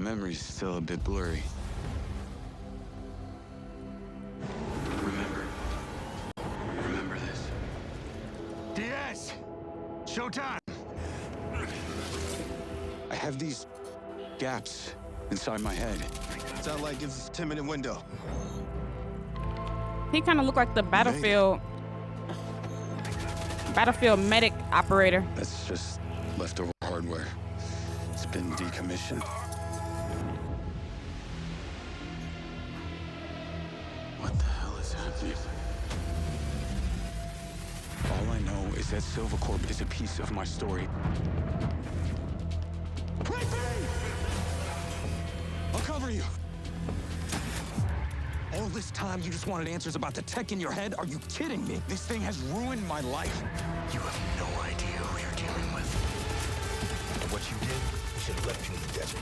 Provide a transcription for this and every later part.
memory's still a bit blurry. Remember this. Diaz! Showtime! I have these gaps inside my head. Sound like it's a 10-minute window. He kind of looked like the battlefield medic operator. That's just leftover hardware. It's been decommissioned. What the hell is happening? All I know is that Silvercorp is a piece of my story. Wait for me! I'll cover you. All this time, you just wanted answers about the tech in your head? Are you kidding me? This thing has ruined my life. You have no idea who you're dealing with. And what you did, you should have left you in the desert.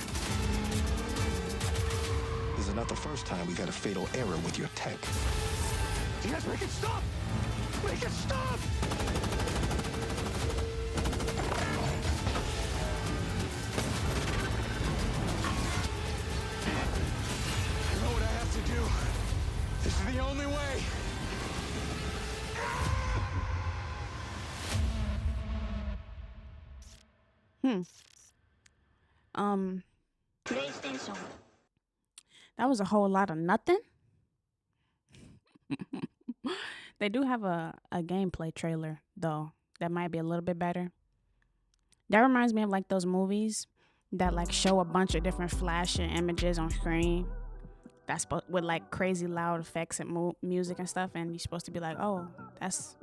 This is not the first time we've had a fatal error with your tech. Yes, make it stop! Make it stop! I know what I have to do. This is the only way. PlayStation. That was a whole lot of nothing. They do have a gameplay trailer though that might be a little bit better. That reminds me of like those movies that like show a bunch of different flashing images on screen. That's with like crazy loud effects and music and stuff, and you're supposed to be like, oh, that's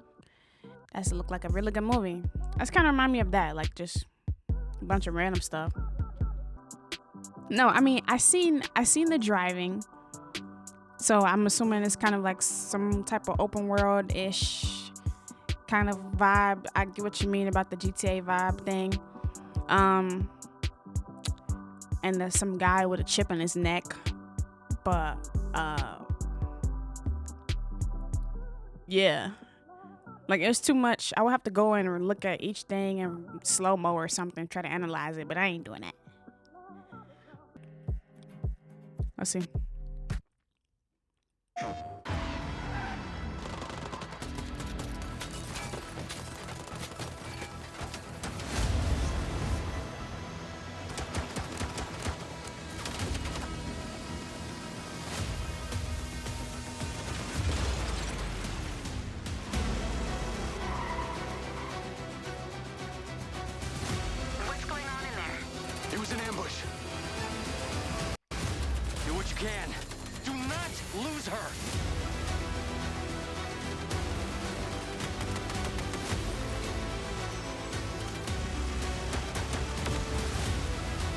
look like a really good movie. That's kind of remind me of that, like just a bunch of random stuff. No, I mean I seen the driving, so I'm assuming it's kind of like some type of open world ish kind of vibe. I get what you mean about the GTA vibe thing. And there's some guy with a chip in his neck. But yeah, like it was too much. I would have to go in and look at each thing in slow-mo or something, try to analyze it, but I ain't doing that. Let's see. Can. Do not lose her.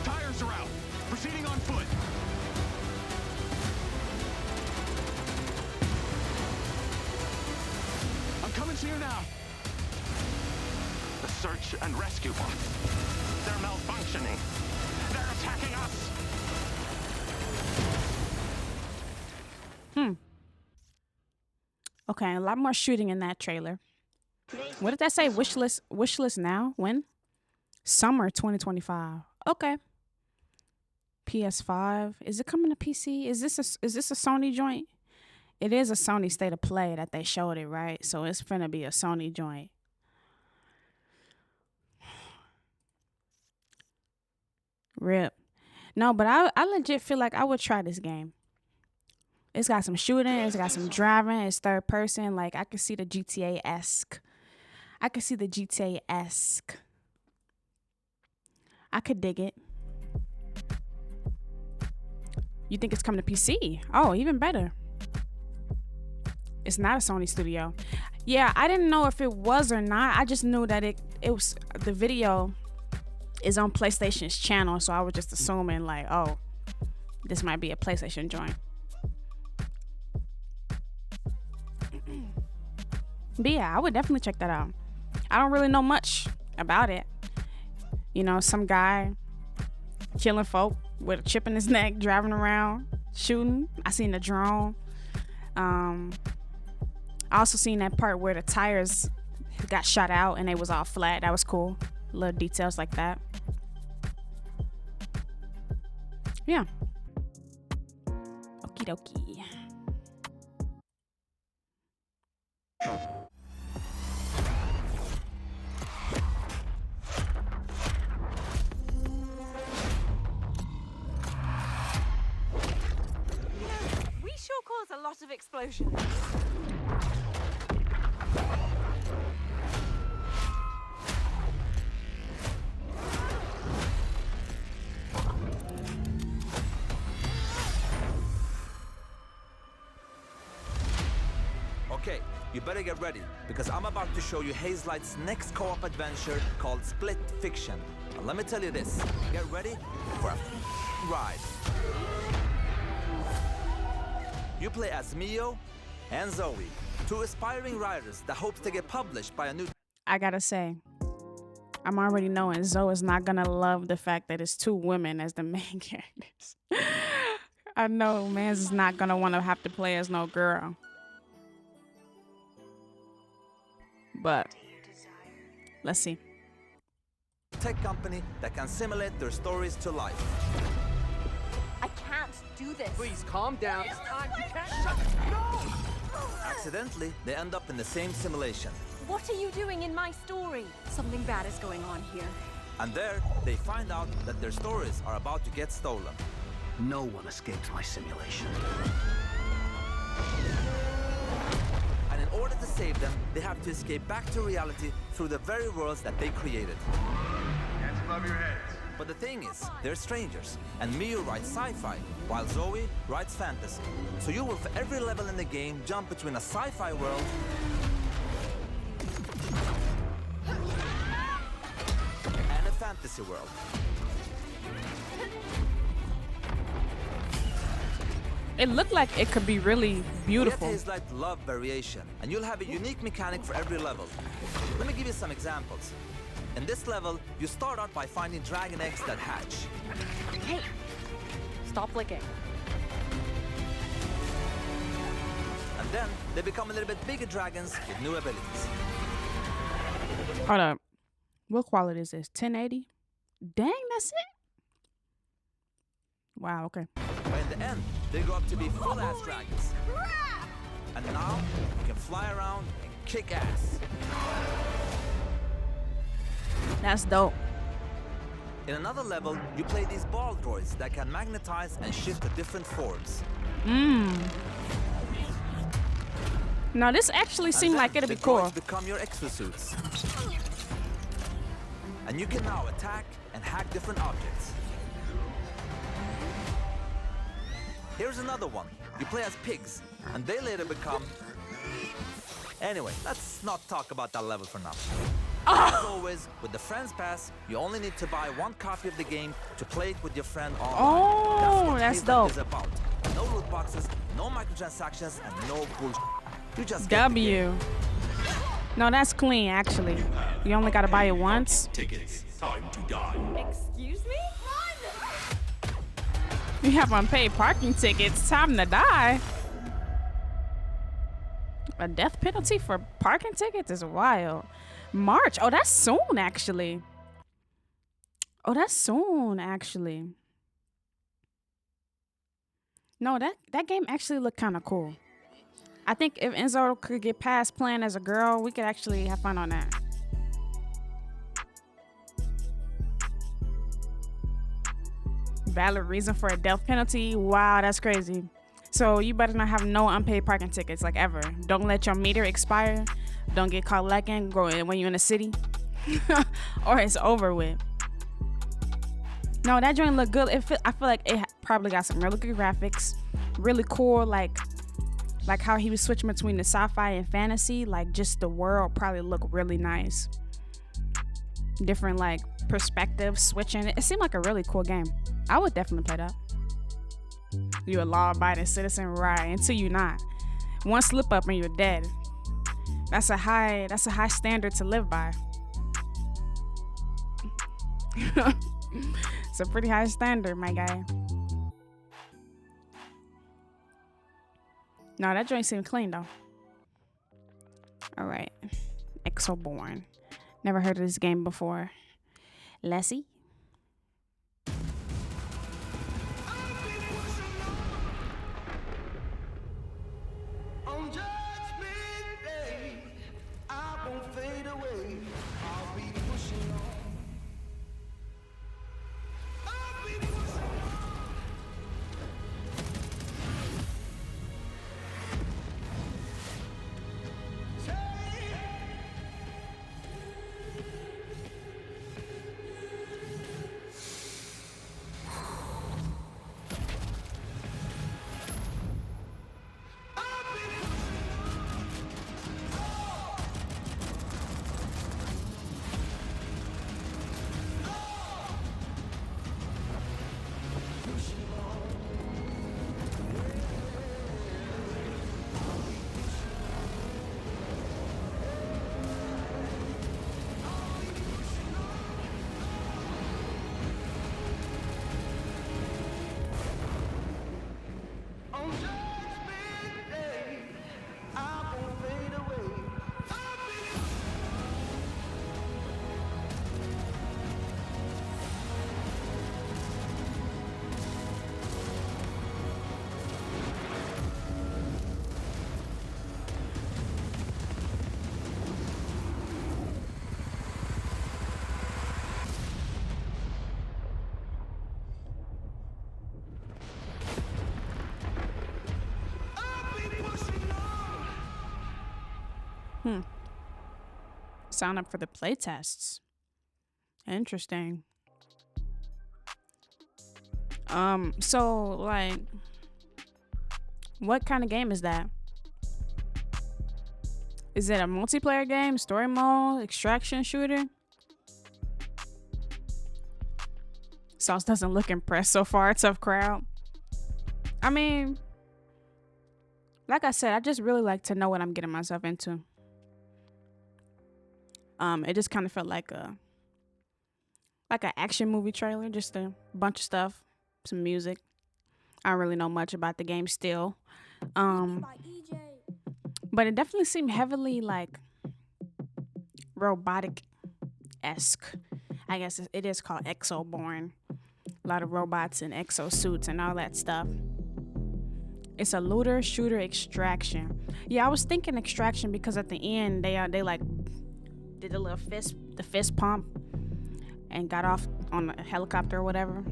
Tires are out. Proceeding on foot. I'm coming to you now. The search and rescue bots. They're malfunctioning. They're attacking us. Okay, a lot more shooting in that trailer. What did that say? Wishlist now? When? Summer 2025. Okay. PS5. Is it coming to PC? Is this a Sony joint? It is a Sony State of Play that they showed it, right? So it's finna be a Sony joint. Rip. No, but I legit feel like I would try this game. It's got some shooting, it's got some driving, it's third person. Like, I could see the GTA-esque. I could dig it. You think it's coming to PC? Oh, even better. It's not a Sony studio. Yeah, I didn't know if it was or not. I just knew that it was, the video is on PlayStation's channel, so I was just assuming like, oh, this might be a PlayStation joint. But yeah, I would definitely check that out. I don't really know much about it. You know, some guy killing folk with a chip in his neck, driving around, shooting. I seen the drone. I also seen that part where the tires got shot out and they was all flat. That was cool. Little details like that. Yeah. Okie dokie. We sure cause a lot of explosions. Okay, you better get ready, because I'm about to show you Hazelight's next co-op adventure called Split Fiction. And let me tell you this, get ready for a ride. You play as Mio and Zoe, two aspiring writers that hopes to get published by a new... I gotta say, I'm already knowing Zoe is not gonna love the fact that it's two women as the main characters. I know man's is not gonna want to have to play as no girl. But let's see. tech company that can simulate their stories to life. I can't do this. Please calm down. It's time. You can't shut. No! Accidentally, they end up in the same simulation. What are you doing in my story? Something bad is going on here. And there, they find out that their stories are about to get stolen. No one escapes my simulation. And in order to save them, they have to escape back to reality through the very worlds that they created. Hands above your heads. But the thing is, they're strangers, and Miu writes sci-fi, while Zoe writes fantasy. So you will, for every level in the game, jump between a sci-fi world and a fantasy world. It looked like it could be really beautiful. It is like love variation, and you'll have a unique mechanic for every level. Let me give you some examples. In this level, you start out by finding dragon eggs that hatch. Hey, stop licking. And then they become a little bit bigger dragons with new abilities. Hold up. What quality is this? 1080? Dang, that's it? Wow, okay. But in the end, they grow up to be full-ass dragons. And now, you can fly around and kick ass. That's dope. In another level, you play these ball droids that can magnetize and shift to different forms. Now, this actually seemed like it'd be the cool. droids become your exosuits. And you can now attack and hack different objects. Here's another one. You play as pigs, and they later become... Anyway, let's not talk about that level for now. As always, with the Friends Pass, you only need to buy one copy of the game to play it with your friend online. Oh, that's Hazelight's dope. is about. No loot boxes, no microtransactions, and no bullshit. You just get the game. W. No, that's clean, actually. You only gotta buy it once. Tickets. Time to die. Excuse me? You have unpaid parking tickets. Time to die. A death penalty for parking tickets is wild. March. Oh, that's soon, actually. Oh, that's soon, actually. No, that game actually looked kind of cool. I think if Enzo could get past playing as a girl, we could actually have fun on that. Valid reason for a death penalty? Wow, that's crazy. So you better not have no unpaid parking tickets, like ever. Don't let your meter expire. Don't get caught lacking when you're in the city. Or it's over with. No, that joint look good. I feel like it probably got some really good graphics. Really cool, like how he was switching between the sci-fi and fantasy. Like, just the world probably look really nice. Different, like, perspectives switching. It seemed like a really cool game. I would definitely play that. You're a law-abiding citizen, right? Until you're not. One slip up and you're dead. That's a high standard to live by. It's a pretty high standard, my guy. No, that joint seemed clean though. All right, Exoborne. Never heard of this game before. Let's see. Sign up for the playtests. Interesting. So like, what kind of game is that? Is it a multiplayer game, story mode, extraction shooter? Sauce doesn't look impressed so far. Tough crowd. I mean, like I said, I just really like to know what I'm getting myself into. It just kind of felt like an action movie trailer, just a bunch of stuff, some music. I don't really know much about the game still. But it definitely seemed heavily like robotic-esque. I guess it is called Exoborne. A lot of robots and exosuits and all that stuff. It's a looter shooter extraction. Yeah, I was thinking extraction because at the end they like did the little fist pump and got off on a helicopter or whatever.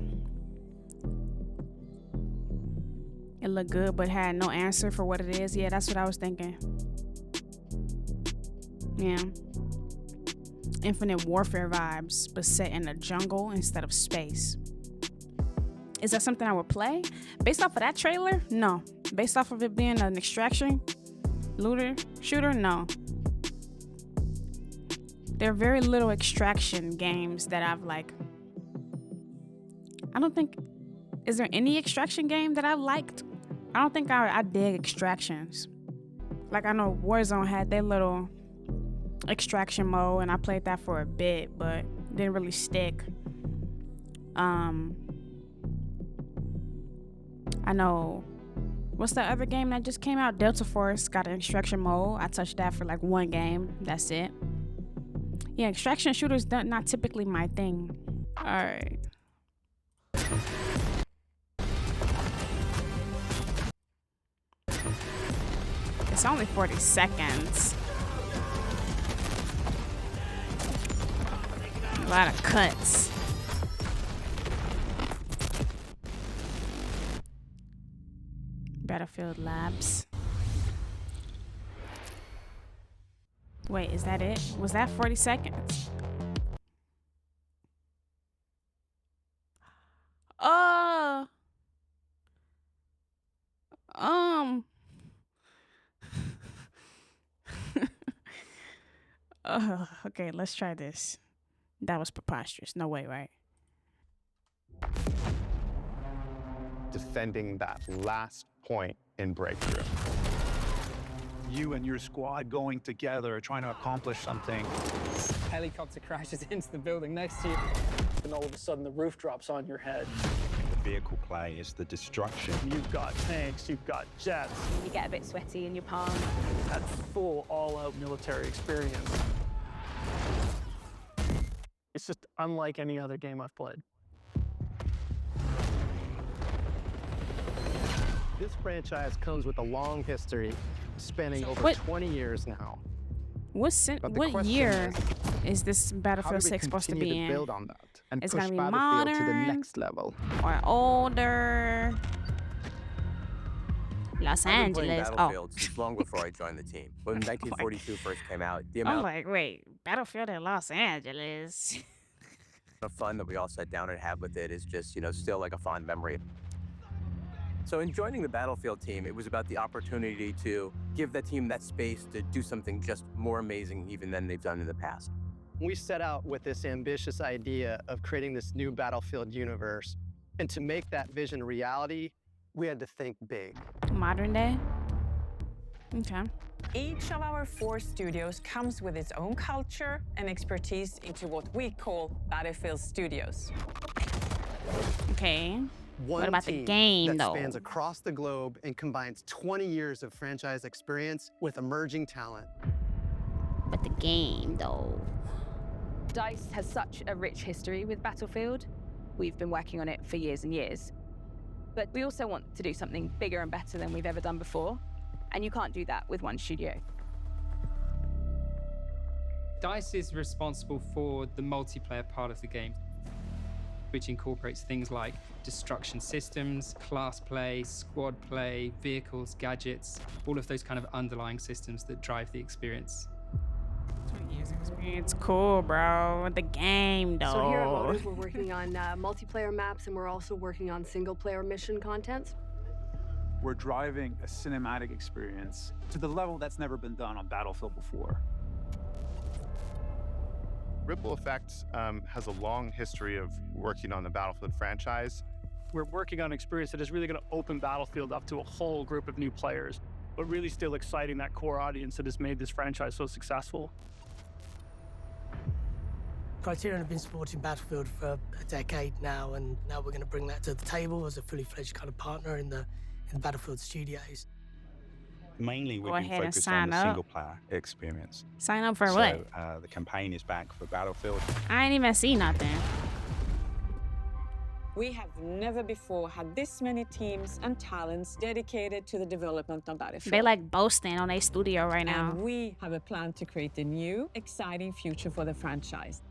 It looked good but had no answer for what it is. Yeah, that's what I was thinking. Yeah. Infinite Warfare vibes, but set in a jungle instead of space. Is that something I would play? Based off of that trailer? No. Based off of it being an extraction looter shooter? No. There are very little extraction games that I've like. I don't think. Is there any extraction game that I liked? I don't think I dig extractions. Like I know Warzone had their little extraction mode and I played that for a bit, but didn't really stick. I know, what's the other game that just came out? Delta Force got an extraction mode. I touched that for like one game. That's it. Yeah, extraction shooters not typically my thing. All right. It's only 40 seconds. A lot of cuts. Battlefield Labs. Wait, is that it? Was that 40 seconds? Okay, let's try this. That was preposterous. No way, right? Defending that last point in breakthrough. You and your squad going together, trying to accomplish something. Helicopter crashes into the building next to you, and all of a sudden the roof drops on your head. The vehicle play is the destruction. You've got tanks, you've got jets. You get a bit sweaty in your palms. That full, all-out military experience. It's just unlike any other game I've played. This franchise comes with a long history, spanning over 20 years now. What year is this Battlefield 6 supposed to be in? Build on that and it's push gonna be Battlefield to the modern next level. or older? Los I've been playing Angeles. Battlefield since long before I joined the team. When 1942 first came out, the I'm amount like, wait, Battlefield in Los Angeles. of fun that we all sat down and had with it is just, still like a fond memory. So in joining the Battlefield team, it was about the opportunity to give that team that space to do something just more amazing even than they've done in the past. We set out with this ambitious idea of creating this new Battlefield universe. And to make that vision reality, we had to think big. Modern day? Okay. Each of our 4 studios comes with its own culture and expertise into what we call Battlefield Studios. Okay. One what about the team game, that though? spans across the globe and combines 20 years of franchise experience with emerging talent. But the game, though. DICE has such a rich history with Battlefield. We've been working on it for years and years. But we also want to do something bigger and better than we've ever done before. And you can't do that with one studio. DICE is responsible for the multiplayer part of the game, which incorporates things like destruction systems, class play, squad play, vehicles, gadgets, all of those kind of underlying systems that drive the experience It's cool, bro. The game, though. So here at Motive, we're working on multiplayer maps, and we're also working on single-player mission contents. We're driving a cinematic experience to the level that's never been done on Battlefield before. Ripple Effects has a long history of working on the Battlefield franchise. We're working on an experience that is really going to open Battlefield up to a whole group of new players, but really still exciting that core audience that has made this franchise so successful. Criterion have been supporting Battlefield for a decade now, and now we're going to bring that to the table as a fully fledged kind of partner in the Battlefield studios. Mainly, we've Go been ahead and focused on sign the up. single-player experience. Sign up for what? The campaign is back for Battlefield. I ain't even see nothing. We have never before had this many teams and talents dedicated to the development of Battlefield. They like boasting on their studio right now. And we have a plan to create a new, exciting future for the franchise,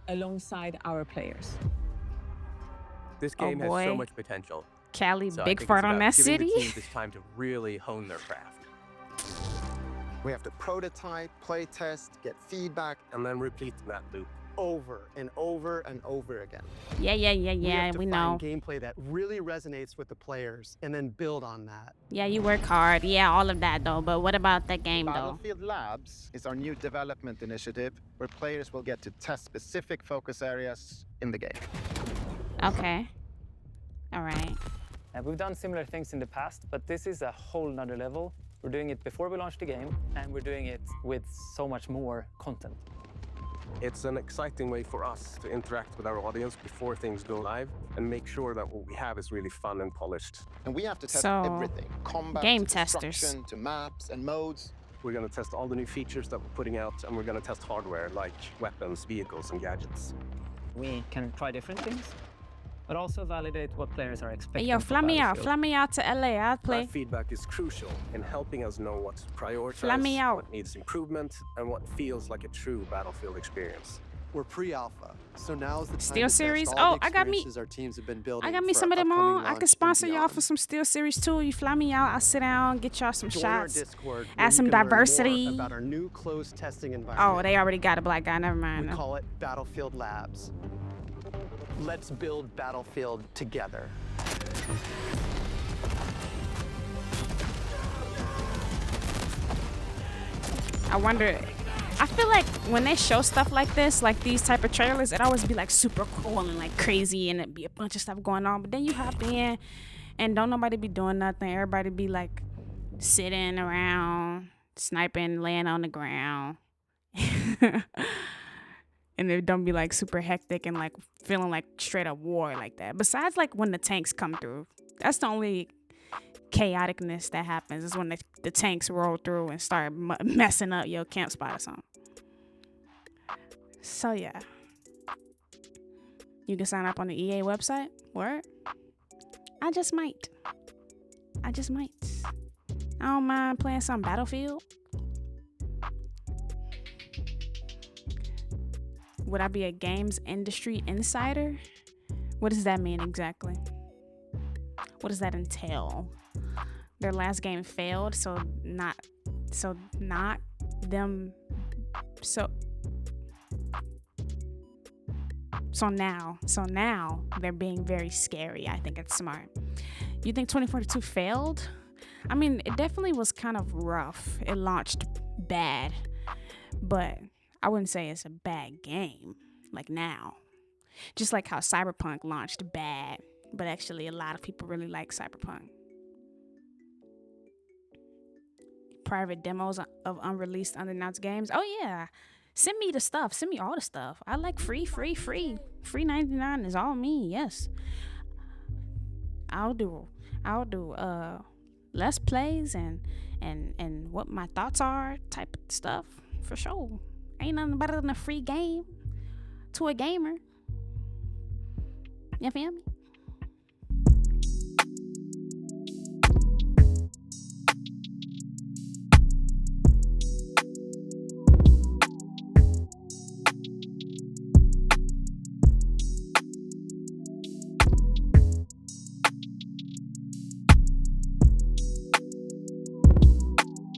alongside our players. This game has so much potential. Cali So I big think fart it's on about that giving city. the teams this time to really hone their craft. We have to prototype, play test, get feedback, and then repeat that loop over and over and over again. Yeah, We have to we find know. gameplay that really resonates with the players and then build on that. Yeah, you work hard. Yeah, all of that though. But what about the game though? Battlefield Labs is our new development initiative where players will get to test specific focus areas in the game. Okay. All right. We've done similar things in the past, but this is a whole nother level. We're doing it before we launch the game, and we're doing it with so much more content. It's an exciting way for us to interact with our audience before things go live and make sure that what we have is really fun and polished. And we have to test So, everything. Combat, game to testers. destruction, to maps and modes. We're going to test all the new features that we're putting out, and we're going to test hardware like weapons, vehicles, and gadgets. We can try different things, but also validate what players are Hey, expecting. yo, for fly me out. Battlefield. Fly me out to LA. I'll play. That feedback is crucial in helping us know what to prioritize, Fly me out. what needs improvement, and what feels like a true Battlefield experience. We're pre-alpha, so now is the time Steel to Series? test all Oh, the I got me- experiences our teams have been building. I got me for some of them upcoming on. I launch can and sponsor y'all beyond. for some Steel Series too. You fly me out. I'll sit down, get y'all some Join shots. our Discord, where Add you some can learn more diversity. about our new closed testing environment. Oh, they already got a black guy. Never mind. We call it Battlefield Labs. Let's build Battlefield together. I wonder. I feel like when they show stuff like this, like these type of trailers, it always be like super cool and like crazy, and it be a bunch of stuff going on. But then you hop in, and don't nobody be doing nothing. Everybody be like sitting around, sniping, laying on the ground, and it don't be like super hectic and like feeling like straight up war like that. Besides, like when the tanks come through, that's the only chaoticness that happens is when the tanks roll through and start messing up your camp spot or something. So yeah, you can sign up on the EA website. Word? I just might. I don't mind playing some Battlefield. Would I be a games industry insider? What does that mean exactly? What does that entail? Their last game failed, so now they're being very scary. I think it's smart. You think 2042 failed? I mean, it definitely was kind of rough. It launched bad, but I wouldn't say it's a bad game like now. Just like how Cyberpunk launched bad, but actually a lot of people really like Cyberpunk. Private demos of unreleased, unannounced games. Oh yeah, send me the stuff. Send me all the stuff. I like free. Free 99 is all me. Yes, I'll do let's plays and what my thoughts are type of stuff for sure. Ain't nothing better than a free game to a gamer. You feel me?